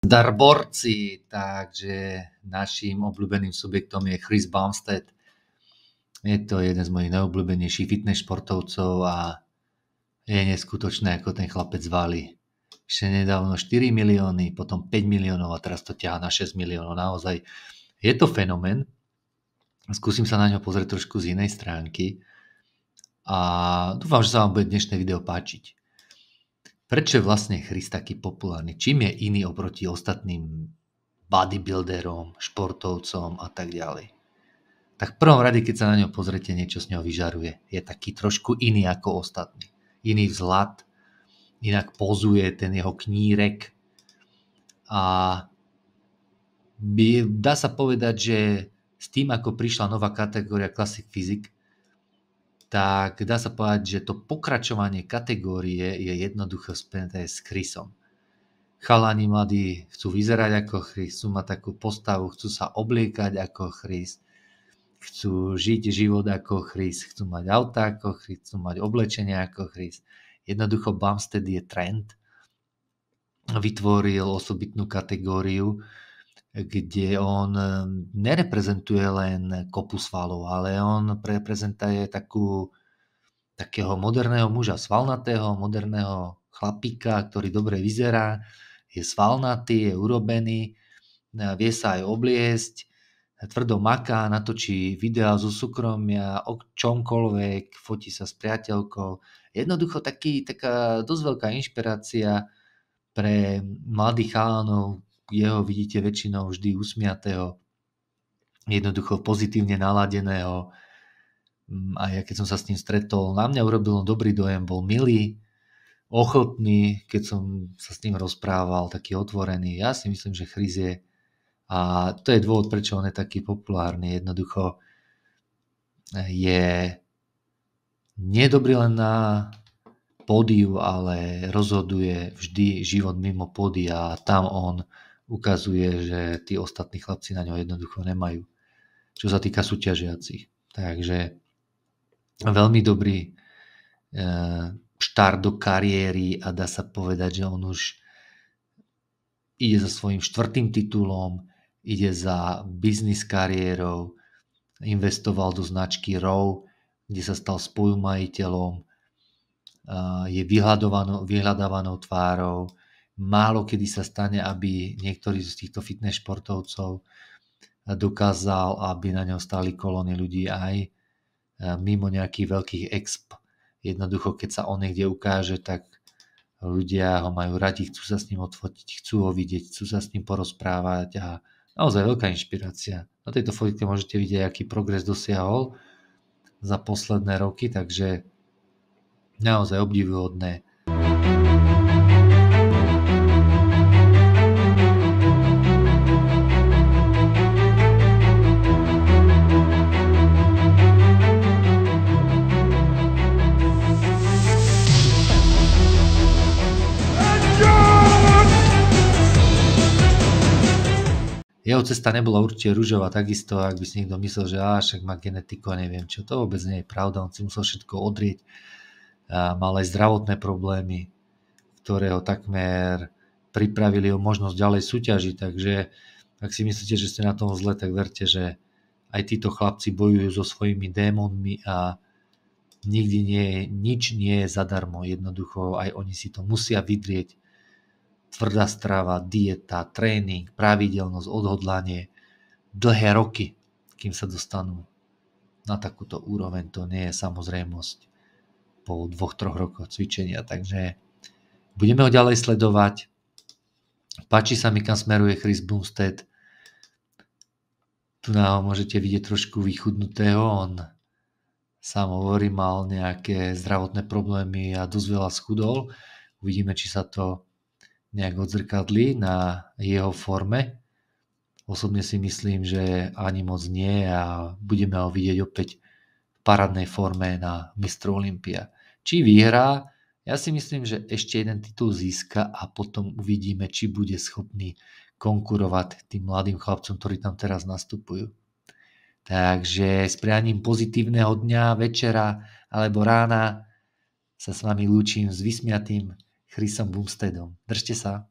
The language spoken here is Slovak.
Zdar borci, takže naším obľúbeným subjektom je Chris Bumstead. Je to jeden z mojich najobľúbenejších fitness športovcov a je neskutočné, ako ten chlapec valí. Ešte nedávno 4 milióny, potom 5 miliónov a teraz to ťahá na 6 miliónov. Naozaj je to fenomén. Skúsim sa na ňo pozrieť trošku z inej stránky a dúfam, že sa vám bude dnešné video páčiť. Prečo je vlastne Chris taký populárny? Čím je iný oproti ostatným bodybuilderom, športovcom a tak ďalej? Tak v prvom rade, keď sa na ňo pozrete, niečo z neho vyžaruje. Je taký trošku iný ako ostatní. Iný vzhľad, inak pozuje ten jeho knírek a dá sa povedať, že s tým, ako prišla nová kategória Classic Physique, tak dá sa povedať, že to pokračovanie kategórie je jednoducho späté s Chrisom. Chalani mladí chcú vyzerať ako Chris, chcú mať takú postavu, chcú sa obliekať ako Chris, chcú žiť život ako Chris, chcú mať auta ako Chris, chcú mať oblečenie ako Chris. Jednoducho Bumstead je trend. Vytvoril osobitnú kategóriu, kde on nereprezentuje len kopu svalov, ale on reprezentuje takého moderného muža, svalnatého, moderného chlapíka, ktorý dobre vyzerá, je svalnatý, je urobený, vie sa aj obliecť, tvrdo maká, natočí videá zo súkromia, o čomkoľvek, fotí sa s priateľkou. Jednoducho taká dosť veľká inšpirácia pre mladých chalanov. Jeho vidíte väčšinou vždy usmiatého, jednoducho pozitívne naladeného. A ja keď som sa s ním stretol, na mňa urobil dobrý dojem, bol milý, ochotný, keď som sa s ním rozprával, taký otvorený. Ja si myslím, že Chris je, a to je dôvod, prečo on je taký populárny. Jednoducho je nedobrý len na pódiu, ale rozhoduje vždy život mimo pódia a tam on ukazuje, že tí ostatní chlapci na ňo jednoducho nemajú, čo sa týka súťažiacich. Takže veľmi dobrý štart do kariéry a dá sa povedať, že on už ide za svojím 4. titulom, ide za biznis kariérou, investoval do značky Raw, kde sa stal spolumajiteľom, je vyhľadávanou tvárou. Málo kedy sa stane, aby niektorý z týchto fitness športovcov dokázal, aby na ňo stáli kolóny ľudí aj mimo nejakých veľkých exp. Jednoducho, keď sa on niekde ukáže, tak ľudia ho majú radi, chcú sa s ním odfotiť, chcú ho vidieť, chcú sa s ním porozprávať a naozaj veľká inšpirácia. Na tejto fotke môžete vidieť, aký progres dosiahol za posledné roky, takže naozaj obdivuhodné. Jeho cesta nebola určite ružová, takisto, ak by si niekto myslel, že však má genetiku a neviem čo, to vôbec nie je pravda, on si musel všetko odrieť, mal aj zdravotné problémy, ktoré ho takmer pripravili o možnosť ďalej súťažiť, takže ak si myslíte, že ste na tom zle, tak verte, že aj títo chlapci bojujú so svojimi démonmi a nič nie je zadarmo, jednoducho aj oni si to musia vydrieť. Tvrdá strava, dieta, tréning, pravidelnosť, odhodlanie, dlhé roky, kým sa dostanú na takúto úroveň, to nie je samozrejmosť po 2-3 rokoch cvičenia, takže budeme ho ďalej sledovať. Páči sa mi, kam smeruje Chris Bumstead. Tu ho môžete vidieť trošku vychudnutého, on sám hovorí, mal nejaké zdravotné problémy a dosť veľa schudol. Uvidíme, či sa to nejak odzrkadlí na jeho forme. Osobne si myslím, že ani moc nie a budeme ho vidieť opäť v parádnej forme na Mr. Olympia. Či vyhrá, ja si myslím, že ešte jeden titul získa a potom uvidíme, či bude schopný konkurovať tým mladým chlapcom, ktorí tam teraz nastupujú. Takže s prianím pozitívneho dňa, večera alebo rána sa s vami lúčim s vysmiatým Chrisom Bumsteadom. Držte sa.